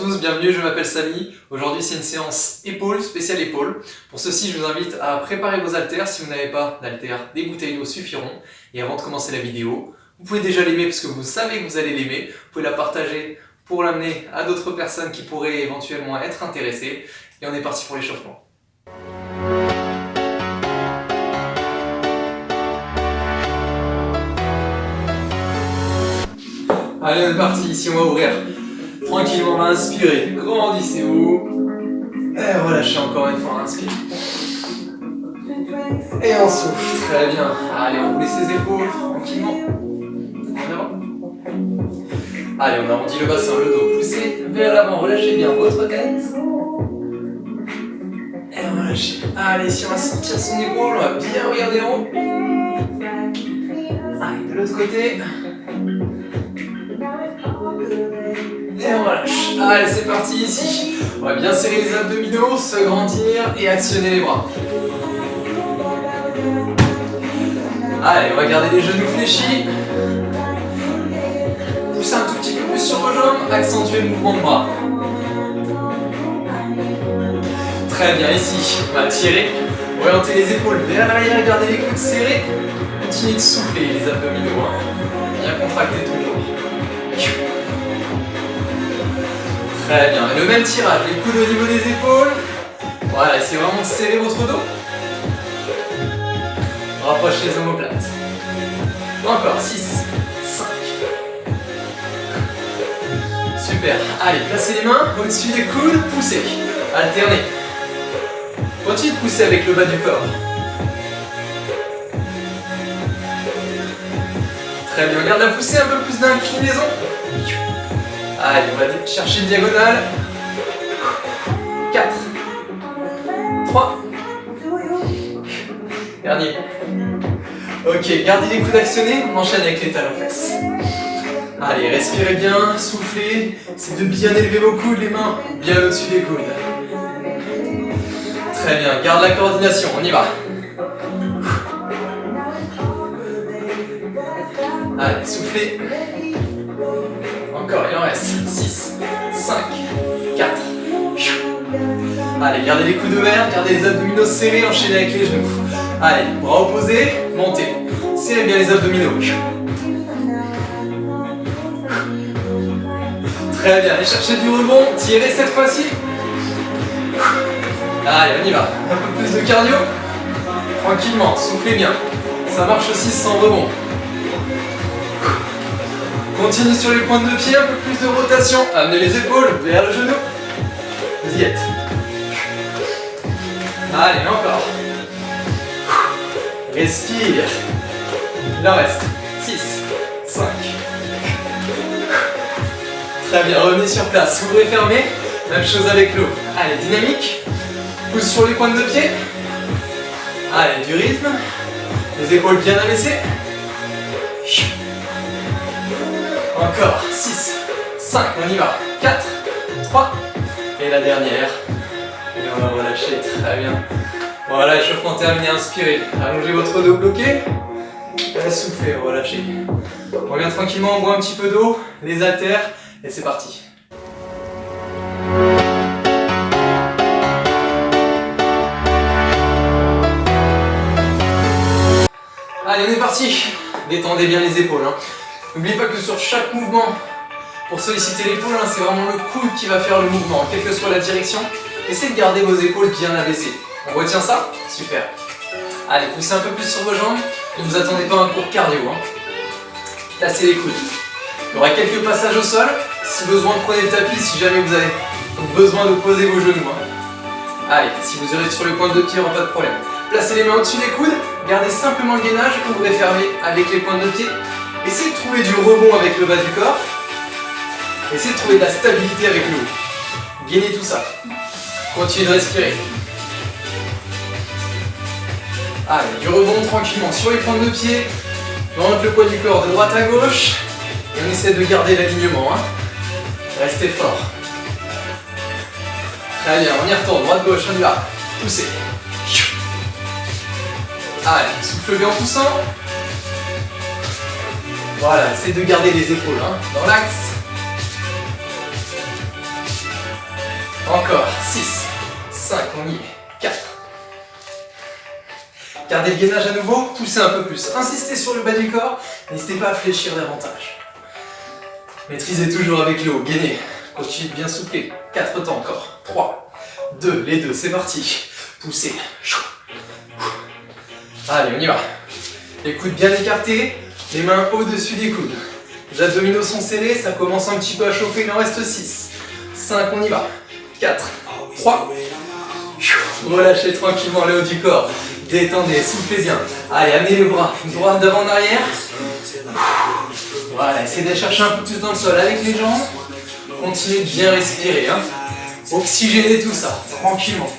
tous, bienvenue, je m'appelle Samy. Aujourd'hui c'est une séance épaules, spéciale épaules. Pour ceci je vous invite à préparer vos haltères. Si vous n'avez pas d'haltères, des bouteilles d'eau suffiront. Et avant de commencer la vidéo, vous pouvez déjà l'aimer parce que vous savez que vous allez l'aimer. Vous pouvez la partager pour l'amener à d'autres personnes qui pourraient éventuellement être intéressées. Et on est parti pour l'échauffement. Allez, on est parti, ici on va ouvrir. Tranquillement, on va inspirer, grandissez-vous. Et relâchez encore une fois, on inspire. Et on souffle, très bien. Allez, on roule ses épaules, tranquillement. En avant. Allez, on arrondit le bassin, le dos, poussez vers l'avant, relâchez bien votre tête. Et relâchez. Allez, ici on va sortir son épaule, on va bien regarder en haut. Allez, de l'autre côté. Et on relâche. Allez, c'est parti ici. On va bien serrer les abdominaux, se grandir et actionner les bras. Allez, on va garder les genoux fléchis. Poussez un tout petit peu plus sur vos jambes, accentuez le mouvement de bras. Très bien, ici, on va tirer. Orientez les épaules vers l'arrière, gardez les coudes serrés. Continuez de souffler les abdominaux. Bien contractés toujours. Très bien, et le même tirage, les coudes au niveau des épaules. Voilà, essayez vraiment de serrer votre dos. Rapprochez les omoplates. Encore, 6, 5. Super, allez, placez les mains au-dessus des coudes, poussez. Alternez. Continuez de pousser avec le bas du corps. Très bien, garde la poussée, un peu plus d'inclinaison. Allez, on va chercher une diagonale. 4, 3, dernier. Ok, gardez les coudes actionnés, on enchaîne avec les talons fesses. Allez, respirez bien, soufflez. C'est de bien élever vos coudes, les mains bien au-dessus des coudes. Très bien, garde la coordination, on y va. Allez, soufflez. Encore, il en reste 6, 5, 4. Allez, gardez les coudes ouverts, gardez les abdominaux serrés, enchaînez avec les genoux. Allez, bras opposés, montez. Serrez bien les abdominaux. Très bien, allez chercher du rebond, tirez cette fois-ci. Allez, on y va. Un peu plus de cardio. Tranquillement, soufflez bien. Ça marche aussi sans rebond. Continuez sur les pointes de pied, un peu plus de rotation. Amenez les épaules vers le genou. Vous y êtes. Allez, encore. Respire. Il en reste 6, 5. Très bien, revenez sur place. Ouvrez, fermez. Même chose avec l'eau. Allez, dynamique. Pousse sur les pointes de pied. Allez, du rythme. Les épaules bien abaissées. Encore, 6, 5, on y va, 4, 3, et la dernière. Et on va relâcher, très bien. Voilà, échauffement terminé, inspirez. Allongez votre dos bloqué. Et soufflez, relâchez. On revient tranquillement, on boit un petit peu d'eau, les haltères, et c'est parti. Allez, on est parti. Détendez bien les épaules. N'oubliez pas que sur chaque mouvement, pour solliciter l'épaule, c'est vraiment le coude qui va faire le mouvement, quelle que soit la direction. Essayez de garder vos épaules bien abaissées. On retient ça? Super. Allez, poussez un peu plus sur vos jambes. Ne vous attendez pas à un court cardio. Placez les coudes. Il y aura quelques passages au sol. Si besoin, prenez le tapis si jamais vous avez besoin de poser vos genoux. Allez, si vous irez sur les pointes de pied, il n'y aura pas de problème. Placez les mains au-dessus des coudes. Gardez simplement le gainage. Ouvrez, fermez avec les pointes de pied. Essayez de trouver du rebond avec le bas du corps. Essayez de trouver de la stabilité avec le haut. Gainez tout ça. Continuez de respirer. Allez, du rebond tranquillement sur les pointes de pied. On rentre le poids du corps de droite à gauche. Et on essaie de garder l'alignement. Restez fort. Très bien, on y retourne. Droite-gauche, on y va. Poussez. Allez, souffle bien en poussant. Voilà, essayez de garder les épaules dans l'axe. Encore. 6, 5, on y est. 4. Gardez le gainage à nouveau, poussez un peu plus. Insistez sur le bas du corps, n'hésitez pas à fléchir davantage. Maîtrisez toujours avec le haut, gainez. Continuez de bien souffler. 4 temps encore. 3, 2, les deux, c'est parti. Poussez. Allez, on y va. Les coudes bien écartés, les mains au-dessus des coudes. Les abdominaux sont serrés, ça commence un petit peu à chauffer, il en reste 6. 5, on y va. 4, 3. Relâchez tranquillement le haut du corps. Détendez, soufflez bien. Allez, amenez le bras droit devant en arrière. Voilà, essayez d'aller chercher un peu plus dans le sol avec les jambes. Continuez de bien respirer. Hein. Oxygénez tout ça, tranquillement.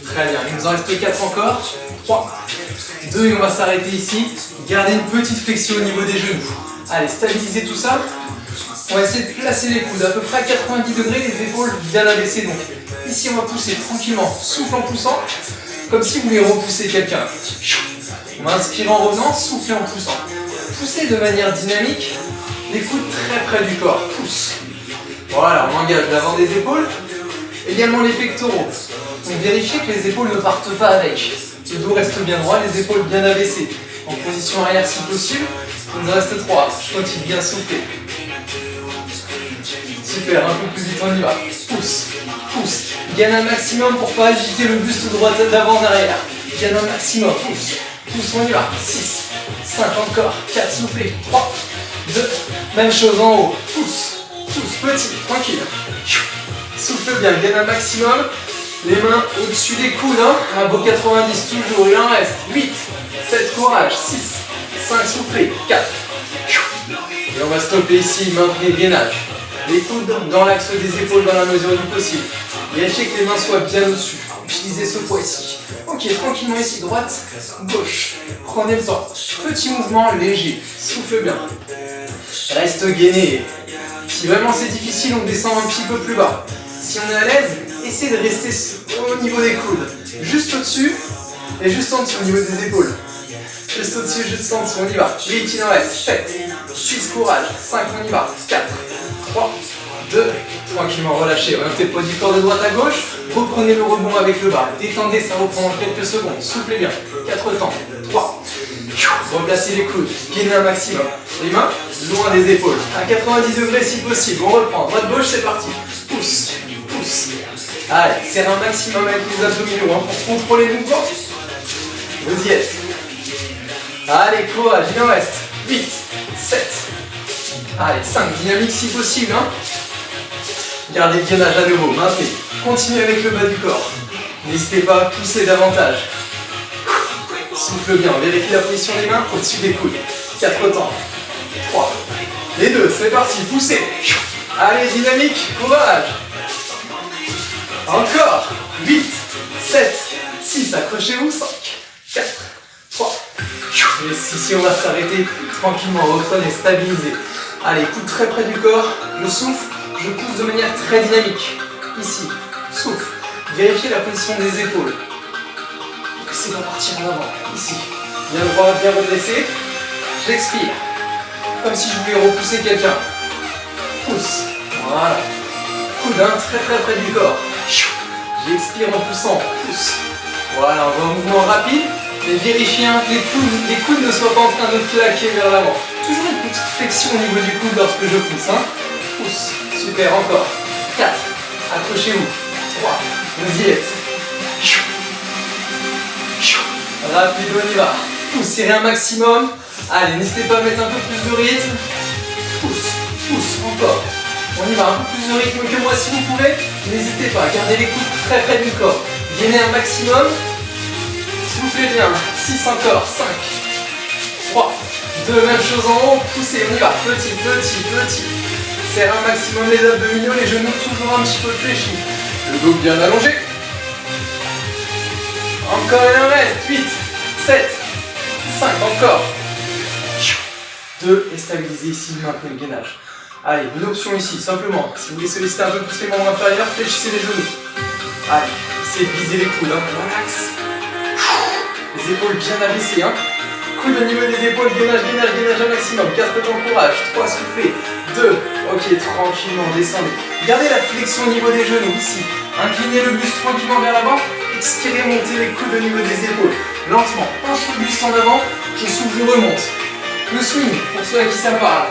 Très bien, il nous en reste 4 encore. 3, 2 et on va s'arrêter ici. Gardez une petite flexion au niveau des genoux. Allez, stabilisez tout ça. On va essayer de placer les coudes à peu près à 90 degrés, les épaules bien abaissées. Donc ici on va pousser tranquillement, souffle en poussant, comme si vous voulez repousser quelqu'un. On va inspirer en revenant, souffler en poussant. Poussez de manière dynamique, les coudes très près du corps. Pousse. Voilà, on engage l'avant des épaules. Également les pectoraux. Donc vérifiez que les épaules ne partent pas avec. Le dos reste bien droit, les épaules bien abaissées. En position arrière si possible. Il nous reste 3. Je continue bien souffler. Super, un peu plus vite, on y va. Pousse, pousse. Gagne un maximum pour pas agiter le buste droit d'avant en arrière. Gagne un maximum, pousse. Pousse, on y va. 6, 5 encore. 4, soufflez. 3, 2. Même chose en haut. Pousse, pousse, petit, tranquille. Souffle bien, gagne un maximum. Les mains au-dessus des coudes, hein. À vos 90 toujours, il en reste 8, 7, courage, 6, 5, soufflez, 4. Et on va stopper ici, maintenez le gainage. Les coudes dans l'axe des épaules dans la mesure du possible. Vérifiez que les mains soient bien au-dessus. Utilisez ce poids ici. Ok, tranquillement ici, droite, gauche. Prenez le temps. Petit mouvement léger. Souffle bien. Reste gainé. Si vraiment c'est difficile, on descend un petit peu plus bas. Si on est à l'aise, essayez de rester au niveau des coudes. Juste au-dessus et juste en dessous, au niveau des épaules. Juste au-dessus, juste en dessous, on y va. 8, il en reste. 7, 6, courage. 5, on y va. 4, 3, 2, tranquillement relâchez. Orientez le poids du corps de droite à gauche. Reprenez le rebond avec le bas. Détendez, ça reprend en quelques secondes. Soufflez bien. 4 temps. 3. Replacez les coudes. Gainez un maximum. Les mains loin des épaules. À 90 degrés si possible. On reprend. Droite-gauche, c'est parti. Pousse. Pousse. Allez, serrez un maximum avec les abdominaux hein, pour contrôler le mouvement. Vous y êtes. Allez, courage. Il en reste. 8, 7. Allez, 5, dynamique si possible. Hein. Gardez le gainage à nouveau, maintenez. Continuez avec le bas du corps. N'hésitez pas à pousser davantage. Souffle bien, vérifiez la position des mains au-dessus des coudes. 4 temps. 3. Les 2, c'est parti, poussez. Allez, dynamique, courage. Encore. 8, 7, 6, accrochez-vous. 5, 4, 3. Et ici, on va s'arrêter tranquillement, reprenez, stabilisez. Allez, coude très près du corps, je souffle, je pousse de manière très dynamique. Ici, souffle. Vérifiez la position des épaules. C'est pas partir en avant. Ici, bien droit, bien redressé. J'expire. Comme si je voulais repousser quelqu'un. Pousse. Voilà. Coude très près du corps. J'expire en poussant. Pousse. Voilà, on va un mouvement rapide. Mais vérifiez que les coudes ne soient pas en train de claquer vers l'avant. Toujours une petite flexion au niveau du coude lorsque je pousse. Hein. Pousse. Super, encore. 4. Accrochez-vous. 3. Vous y êtes. Rapide, on y va. Pousse, serrez un maximum. Allez, n'hésitez pas à mettre un peu plus de rythme. Pousse, pousse, encore. On y va, un peu plus de rythme que moi si vous pouvez. N'hésitez pas, gardez les coudes très près du corps. Gainez un maximum. Soufflez bien. 6 encore. 5, 3, 2, même chose en haut. Poussez, on y va. Petit, petit, petit. Serrez un maximum les abdominaux, les genoux toujours un petit peu fléchis. Le dos bien allongé. Encore il en reste. 8, 7, 5, encore. 2 et stabilisez ici, maintenez le gainage. Allez, une option ici, simplement. Si vous voulez solliciter un peu plus les membres inférieurs, fléchissez les genoux. Allez, essayez de viser les coudes. Hein. Relax. Les épaules bien abaissées. Hein. Coude au niveau des épaules, gainage, gainage, gainage un maximum. 4 temps courage. 3, soufflez. 2, ok, tranquillement, descendez. Gardez la flexion au niveau des genoux ici. Inclinez le buste tranquillement vers l'avant. Expirez, montez les coudes au niveau des épaules. Lentement, penche le buste en avant. Je souffle, je remonte. Le swing, pour ceux à qui ça parle.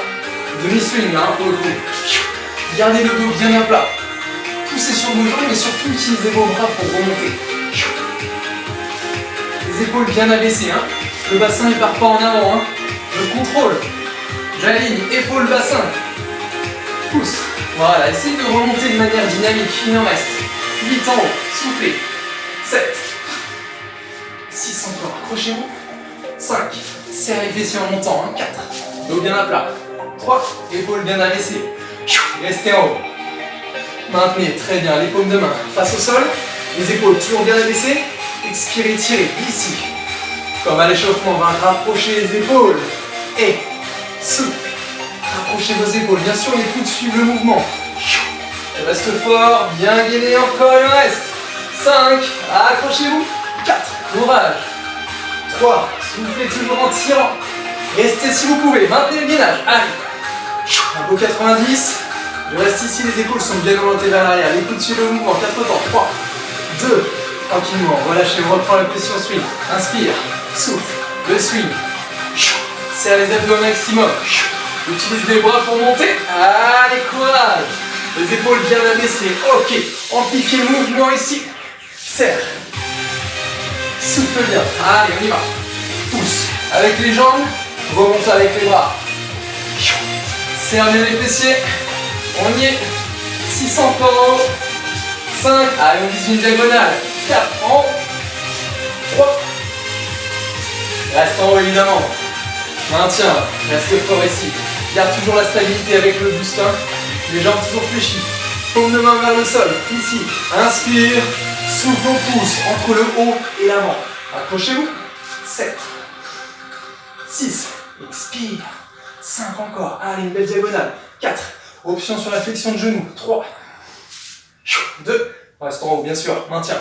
Demi-swing, hein, pour le coup. Gardez le dos bien à plat. Poussez sur vos jambes, mais surtout utilisez vos bras pour remonter. Les épaules bien abaissées, hein. Le bassin ne part pas en avant, hein. Je contrôle. J'aligne, épaule, bassin. Pousse. Voilà, essayez de remonter de manière dynamique. Il en reste 8 en haut. Soufflez. 7. 6 encore. Accrochez-vous. 5. Serrez les fessiers en montant. Hein. 4. Dos bien à plat. 3. Épaules bien abaissées. Restez en haut. Maintenez très bien les paumes de main face au sol. Les épaules toujours bien abaissées. Expirez, tirez. Ici. Comme à l'échauffement, on va rapprocher les épaules. Et souffle. Rapprochez vos épaules. Bien sûr, les coudes suivent le mouvement. Reste fort. Bien gainé encore. Il en reste. 5. Accrochez-vous. 4. Courage. 3. Soufflez toujours en tirant. Restez si vous pouvez. Maintenez le gainage. Allez. Un beau 90. Je reste ici. Les épaules sont bien orientées vers l'arrière. Les coudes suivent le mouvement. 4 temps. 3. 2. Tranquillement. Relâchez. Reprends la pression swing. Inspire. Souffle. Le swing. Serre les abdos au maximum. Utilise les bras pour monter. Allez, courage. Les épaules bien abaissées. Ok. Amplifiez le mouvement ici. Serre. Souffle bien. Allez, on y va. Pousse avec les jambes. Remonte avec les bras. Serre bien les fessiers. On y est. 6 encore en haut. 5. Allez, on vise une diagonale. 4 en haut. 3. Reste en haut évidemment. Maintiens, reste fort ici. Garde toujours la stabilité avec le buste. Les jambes toujours fléchies. Paume de main vers le sol. Ici. Inspire. Souffle au pouce entre le haut et l'avant. Accrochez-vous. 7. 6. Expire. 5 encore. Allez, une belle diagonale. 4. Option sur la flexion de genou. 3. 2. Reste en haut, bien sûr. Maintiens.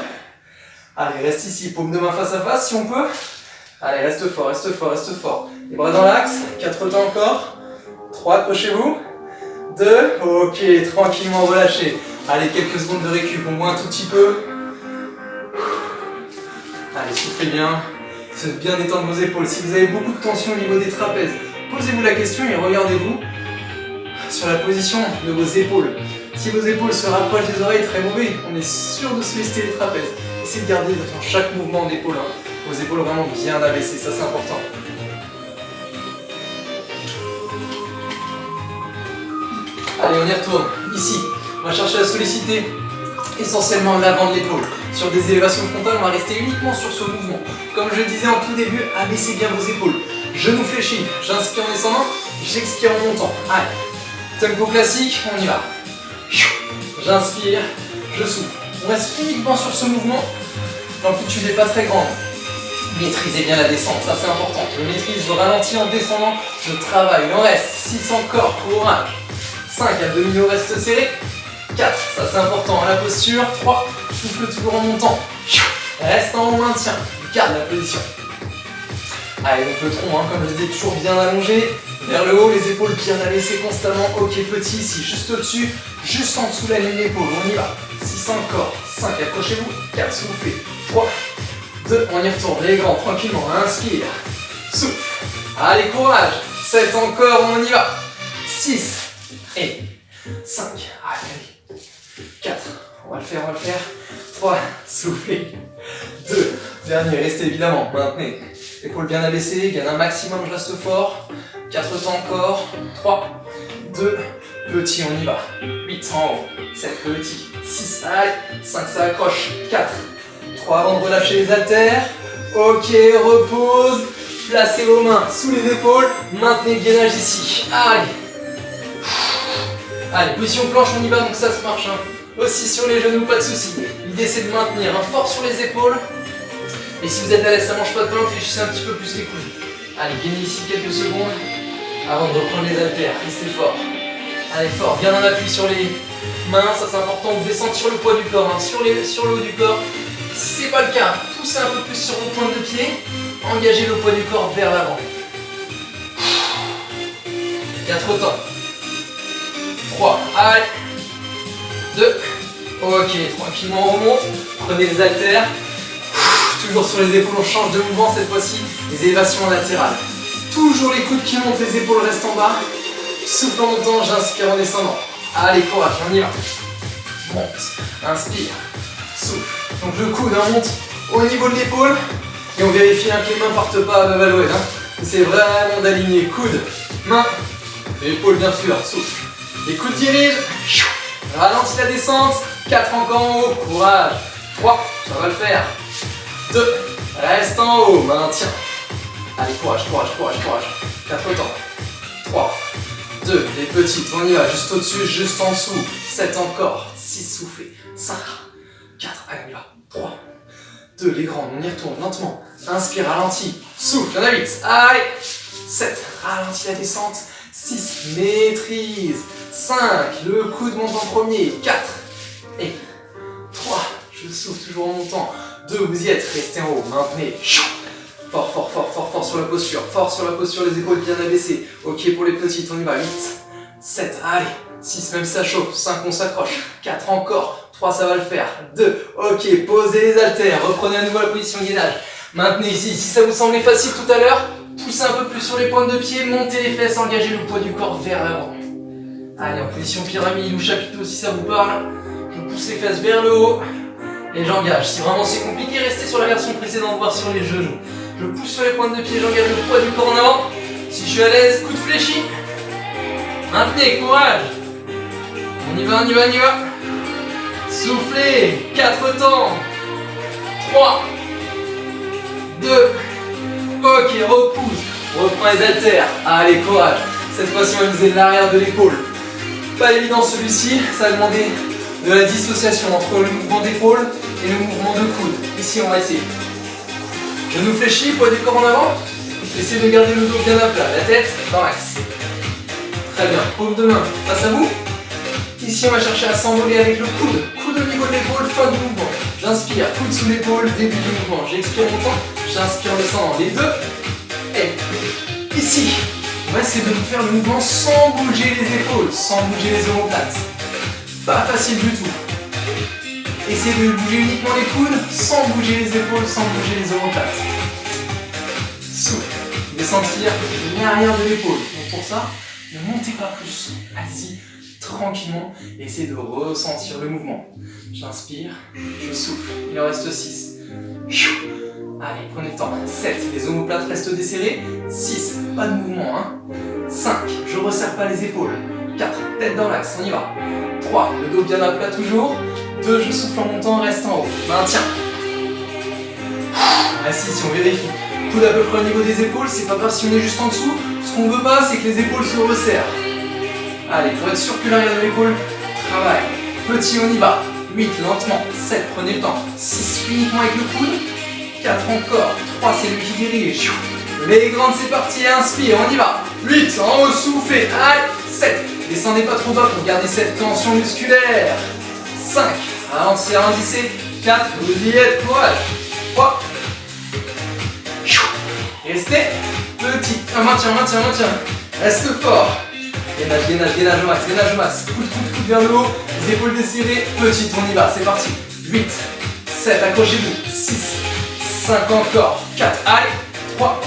Allez, reste ici. Paume de main face à face si on peut. Allez, reste fort, reste fort, reste fort. Les bras dans l'axe. 4 temps encore. 3, accrochez-vous. 2. Ok, tranquillement relâchez. Allez, quelques secondes de récup. On voit un tout petit peu. Allez, soufflez bien. Essayez de bien détendre vos épaules. Si vous avez beaucoup de tension au niveau des trapèzes, posez-vous la question et regardez-vous sur la position de vos épaules. Si vos épaules se rapprochent des oreilles, très mauvais. On est sûr de solliciter les trapèzes. Essayez de garder dans chaque mouvement d'épaule vos épaules vraiment bien abaissées. Ça, c'est important. Allez, on y retourne. Ici, on va chercher à solliciter essentiellement l'avant de l'épaule. Sur des élévations frontales, on va rester uniquement sur ce mouvement. Comme je le disais en tout début, abaissez bien vos épaules. Genoux fléchis, j'inspire en descendant, j'expire en montant. Allez, tempo classique, on y va. J'inspire, je souffle. On reste uniquement sur ce mouvement. L'amplitude n'est pas très grande. Maîtrisez bien la descente, ça c'est important. Je maîtrise, je ralentis en descendant, je travaille. Il en reste 6 encore, courage. 5, abdominaux restent serrés. 4, ça c'est important, la posture. 3, souffle toujours en montant. Reste en maintien, garde la position. Allez, donc le tronc, comme je disais, toujours bien allongé. Vers le haut, les épaules bien abaissées constamment. Ok, petit ici, juste au-dessus, juste en dessous de la ligne d'épaule. On y va. 6 encore. 5, accrochez-vous. 4, soufflez. 3, 2, on y retourne. Les grands, tranquillement. Inspire. Souffle. Allez, courage. 7 encore, on y va. 6 et 5. Allez. 4, on va le faire. 3, soufflez. 2, dernier, restez évidemment. Maintenez. Épaules bien abaissées, gagne un maximum, je reste fort. 4 temps encore. 3, 2, petit, on y va. 8 en haut. 7, petit. 6, allez. 5, ça accroche. 4, 3 avant de relâcher les haltères. Ok, repose. Placez vos mains sous les épaules. Maintenez le gainage ici. Allez. Allez, position planche, on y va, donc ça se marche. Aussi sur les genoux, pas de soucis. L'idée c'est de maintenir fort sur les épaules. Et si vous êtes à l'aise, ça mange pas de pain, fléchissez un petit peu plus les coudes. Allez, gagnez ici quelques secondes avant de reprendre les haltères. Restez fort. Allez, fort, bien en appui sur les mains, ça c'est important. Vous devez sentir le poids du corps, sur le haut du corps. Si c'est pas le cas, poussez un peu plus sur vos pointes de pied. Engagez le poids du corps vers l'avant. 4 temps. 3, allez. 2, Ok, tranquillement on remonte. Prenez les haltères. Toujours sur les épaules, on change de mouvement cette fois-ci. Les élévations latérales. Toujours les coudes qui montent, les épaules restent en bas. Souffle en montant, j'inspire en descendant. Allez, courage, on y va. Monte, inspire, souffle. Donc le coude monte au niveau de l'épaule. Et on vérifie que les mains ne partent pas à Babaloued. C'est vraiment d'aligner coude, main, l'épaule bien sûr, souffle. Les coudes dirigent. Ralentis la descente. 4 encore en haut, courage. 3, ça va le faire. 2, reste en haut, maintiens. Allez, courage. 4 temps. 3, 2, les petites, on y va, juste au-dessus, juste en dessous. 7 encore, 6, soufflez. 5, 4, allez, on y va. 3, 2, les grandes, on y retourne lentement. Inspire, ralentis, souffle, il y en a 8. Allez, 7, ralentis la descente. 6, maîtrise. 5, le coude monte en premier. 4, et 3, je souffle toujours en montant. 2, vous y êtes, restez en haut, maintenez. Fort sur la posture, les épaules bien abaissées. Ok pour les petites, on y va. 8, 7, allez. 6, même ça chauffe. 5, on s'accroche. 4 encore. 3, ça va le faire. 2, ok, posez les haltères. Reprenez à nouveau la position gainage. Maintenez ici. Si ça vous semblait facile tout à l'heure, poussez un peu plus sur les pointes de pied, montez les fesses, engagez le poids du corps vers l'avant. Allez, en position pyramide ou chapiteau si ça vous parle. Je pousse les fesses vers le haut et j'engage. Si vraiment c'est compliqué, restez sur la version précédente, voire sur les genoux. Je pousse sur les pointes de pied, j'engage le poids du corps en avant. Si je suis à l'aise, coup de fléchi. Maintenez, courage. On y va. Soufflez, 4 temps. 3, 2, ok, repousse. On reprend les haltères. Allez, courage. Cette fois-ci, on va viser l'arrière de l'épaule. Pas évident celui-ci, ça va demander de la dissociation entre le mouvement d'épaule et le mouvement de coude. Ici, on va essayer. Genou fléchi, poids du corps en avant. Essayez de garder le dos bien à plat, la tête dans l'axe. Très bien, paume de main face à vous. Ici, on va chercher à s'envoler avec le coude. Coude au niveau de l'épaule, fin de mouvement. J'inspire, coude sous l'épaule, début du mouvement. J'expire longtemps, j'inspire en descendant. Les deux. Et ici, on va essayer de faire le mouvement sans bouger les épaules, sans bouger les omoplates. Pas facile du tout. Essayez de bouger uniquement les coudes, sans bouger les épaules, sans bouger les omoplates. Souffle. De sentir l'arrière de l'épaule. Donc pour ça, ne montez pas plus. Allez-y, tranquillement. Et essayez de ressentir le mouvement. J'inspire, je souffle. Il en reste 6. Allez, prenez le temps. 7, les omoplates restent desserrées. 6, pas de mouvement. 5, je resserre pas les épaules. 4, tête dans l'axe, on y va. 3, le dos bien à plat toujours. 2, je souffle en montant, reste en haut. Maintiens. Assis, si on vérifie. Coude à peu près au niveau des épaules, c'est pas grave si on est juste en dessous. Ce qu'on veut pas, c'est que les épaules se resserrent. Allez, pour être sûr que l'arrière de l'épaule travaille. Petit, on y va. 8, lentement. 7, prenez le temps. 6, uniquement avec le coude. 4 encore. 3, c'est lui qui dirige. Les grandes, c'est parti. Inspire, on y va. 8, en haut, soufflez. Allez, 7. Descendez pas trop bas pour garder cette tension musculaire. 5, ralentir, arrondissez. 4, vous y êtes, courage. 3, restez. Petit, maintien. Reste fort. Gainage au max. Coude vers le haut. Les épaules desserrées. Petite, on y va, c'est parti. 8, 7, accrochez-vous. 6, 5 encore. 4, allez. 3,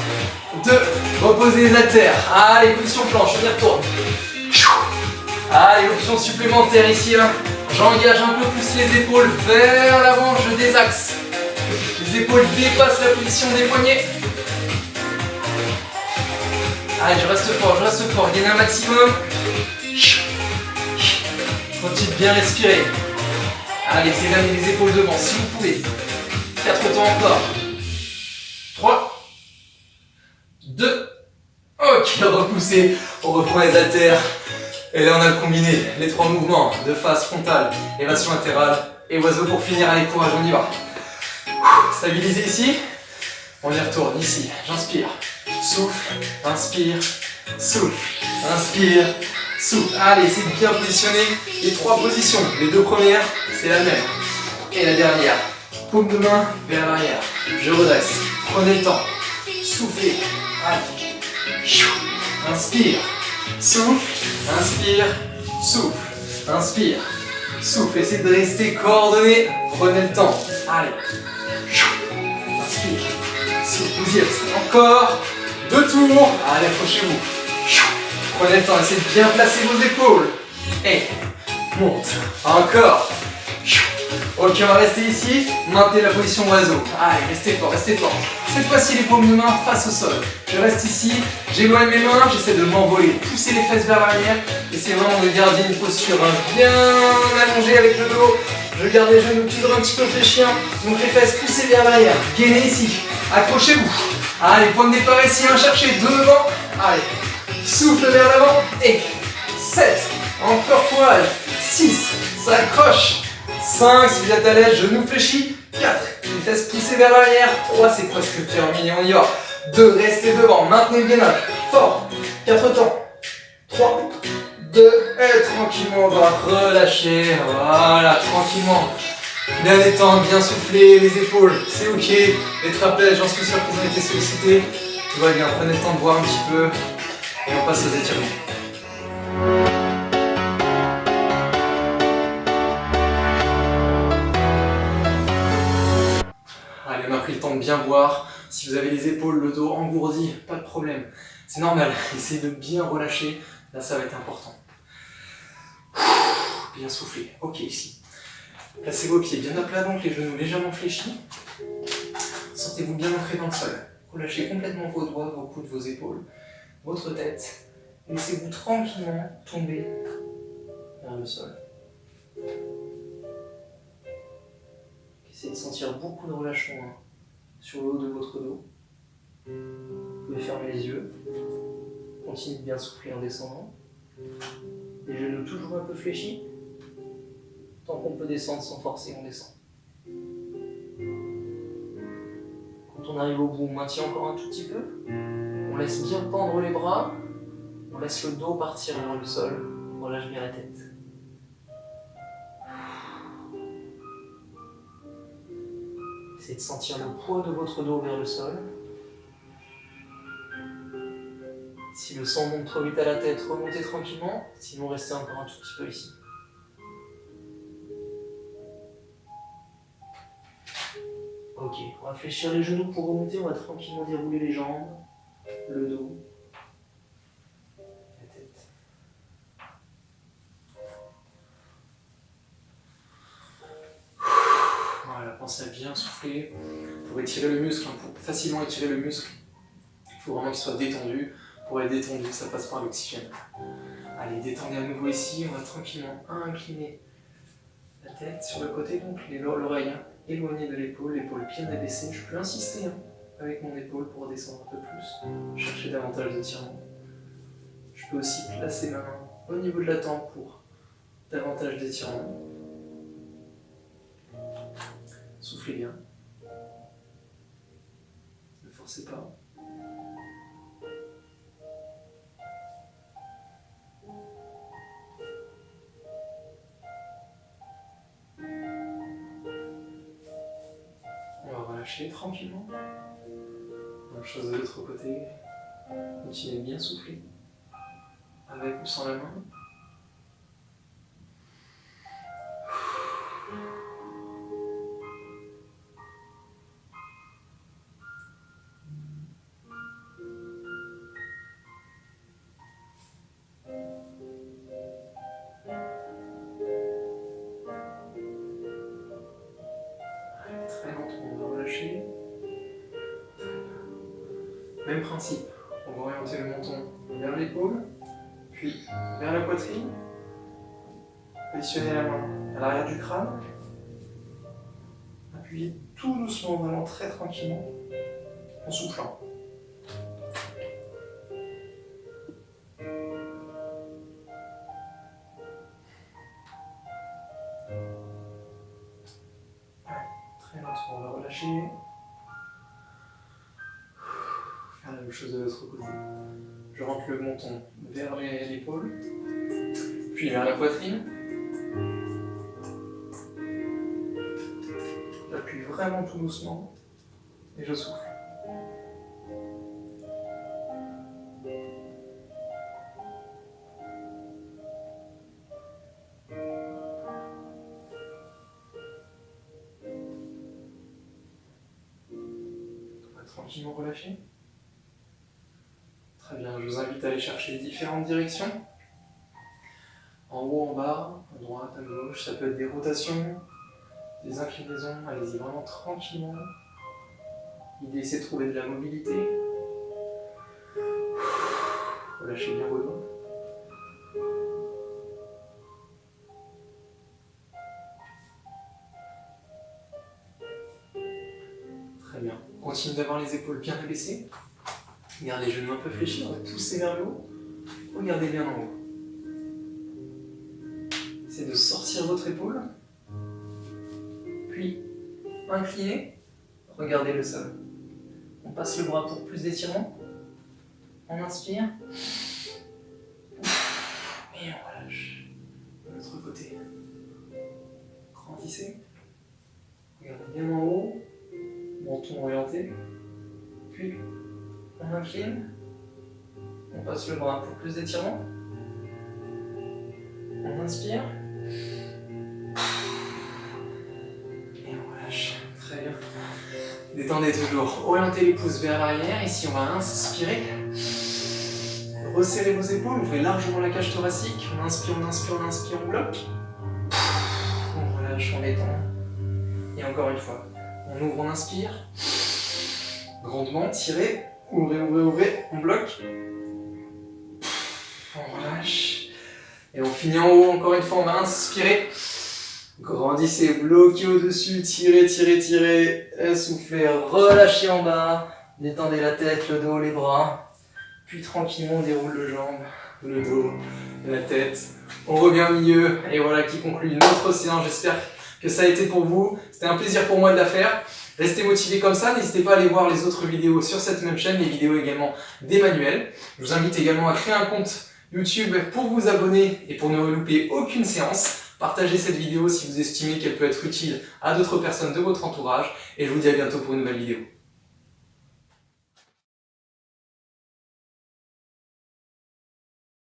2, reposez les haltères. Allez, position planche, on y retourne. Allez, option supplémentaire ici. J'engage un peu plus les épaules vers l'avant, je désaxe. Les épaules dépassent la position des poignets. Allez, je reste fort, gagnez un maximum. Continuez de bien respirer. Allez, essayez d'amener les épaules devant si vous pouvez. 4 temps encore. 3, 2, ok, repoussez. On reprend les haltères. Et là, on a le combiné, les 3 mouvements de face frontale, élévation latérale et oiseau pour finir. Allez, courage, on y va. Stabilisez ici. On y retourne, ici. J'inspire. Souffle, inspire, souffle, inspire, souffle. Allez, essayez de bien positionner les 3 positions. Les 2 premières, c'est la même. Et la dernière, paume de main vers l'arrière. Je redresse. Prenez le temps. Soufflez. Allez. Inspire. Souffle. Inspire. Souffle. Inspire. Souffle, essayez de rester coordonné. Prenez le temps. Allez. Inspire. Souffle, vous y êtes. Encore. 2 tours. Allez, accrochez-vous. Prenez le temps, essayez de bien placer vos épaules. Et monte. Encore. Ok, on va rester ici. Maintenez la position oiseau. Allez, restez fort, restez fort. Cette fois-ci, les paumes de main face au sol. Je reste ici, j'éloigne mes mains, j'essaie de m'envoler. Poussez les fesses vers l'arrière. Essayez vraiment de garder une posture bien allongée avec le dos. Je garde les genoux toujours un petit peu fléchis. Donc les fesses poussées vers l'arrière. Gainez ici. Accrochez-vous. Allez, point de départ ici, cherchez devant. Allez, souffle vers l'avant. Et 7. Encore courage. 6. Ça accroche. 5, si vous êtes à l'aise, genoux fléchis. 4, les fesses poussées vers l'arrière. 3, c'est presque terminé, on y va. 2, restez devant, maintenez le gainage. Fort. 4 temps. 3, 2, et tranquillement, on va relâcher. Voilà, tranquillement. Bien détendre, bien souffler, les épaules, c'est ok. Les trapèzes, j'en suis sûr qu'ils ont été sollicités. Tout va bien, prenez le temps de boire un petit peu. Et on passe aux étirements. Allez, on a pris le temps de bien boire. Si vous avez les épaules, le dos engourdi, pas de problème. C'est normal, essayez de bien relâcher. Là, ça va être important. Bien souffler. Ok, ici. Placez vos pieds bien à plat, donc les genoux légèrement fléchis. Sentez-vous bien ancré dans le sol. Relâchez complètement vos doigts, vos coudes, vos épaules, votre tête. Laissez-vous tranquillement tomber vers le sol. Essayez de sentir beaucoup de relâchement sur le haut de votre dos. Vous pouvez fermer les yeux. Continuez de bien souffler en descendant. Les genoux toujours un peu fléchis. Tant qu'on peut descendre sans forcer, on descend. Quand on arrive au bout, on maintient encore un tout petit peu. On laisse bien pendre les bras. On laisse le dos partir vers le sol. On relâche bien la tête. Essayez de sentir le poids de votre dos vers le sol. Si le sang monte trop vite à la tête, remontez tranquillement. Sinon, restez encore un tout petit peu ici. Ok, on va fléchir les genoux pour remonter. On va tranquillement dérouler les jambes, le dos, la tête. Voilà, pensez à bien souffler. Pour étirer le muscle, pour facilement étirer le muscle, il faut vraiment qu'il soit détendu. Pour être détendu, ça passe par l'oxygène. Allez, détendez à nouveau ici. On va tranquillement incliner la tête sur le côté, donc l'oreille éloignée de l'épaule bien abaissée. Je peux insister avec mon épaule pour descendre un peu plus, chercher davantage d'étirement. Je peux aussi placer ma main au niveau de la tempe pour davantage d'étirement. Soufflez bien. Ne forcez pas. On va relâcher tranquillement. Même chose de l'autre côté. Continuez de bien souffler. Avec ou sans la main. Très lentement, on va relâcher. Même principe, on va orienter le menton vers l'épaule, puis vers la poitrine. Positionnez la main à l'arrière du crâne. Appuyez tout doucement, vraiment très tranquillement, en soufflant. Très lentement, on va relâcher. Faire la même chose de l'autre côté. Je rentre le menton vers l'épaule, puis vers la poitrine. J'appuie vraiment tout doucement et je souffle. tranquillement relâcher. Très bien, je vous invite à aller chercher différentes directions. En haut, en bas, à droite, à gauche, ça peut être des rotations, des inclinaisons, allez-y vraiment tranquillement. L'idée c'est de trouver de la mobilité. Relâchez bien vos doigts. Très bien. Continuez d'avoir les épaules bien abaissées. Gardez les genoux un peu fléchis, on va pousser vers le haut. Regardez bien en haut. C'est de sortir votre épaule. Puis, inclinez. Regardez le sol. On passe le bras pour plus d'étirement. On inspire. Et on relâche. De l'autre côté. Grandissez. Regardez bien en haut. Menton orienté. Puis, on incline. On passe le bras pour plus d'étirement. On inspire. Et on relâche. Très bien. Détendez toujours. Orientez les pouces vers l'arrière. Ici, on va inspirer. Resserrez vos épaules. Ouvrez largement la cage thoracique. On inspire, on inspire, on inspire, on bloque. On relâche, on détend. Et encore une fois. On ouvre, on inspire. Grandement, tirez. Ouvrez, ouvrez, ouvrez. On bloque. On relâche. Et on finit en haut. Encore une fois, on va inspirer. Grandissez, bloquez au-dessus, tirez, tirez, tirez, soufflez, relâchez en bas, détendez la tête, le dos, les bras, puis tranquillement on déroule les jambes, le dos, la tête, on revient au milieu, et voilà qui conclut notre séance. J'espère que ça a été pour vous, c'était un plaisir pour moi de la faire. Restez motivés comme ça, n'hésitez pas à aller voir les autres vidéos sur cette même chaîne, les vidéos également d'Emmanuel. Je vous invite également à créer un compte YouTube pour vous abonner et pour ne louper aucune séance. Partagez cette vidéo si vous estimez qu'elle peut être utile à d'autres personnes de votre entourage et je vous dis à bientôt pour une nouvelle vidéo.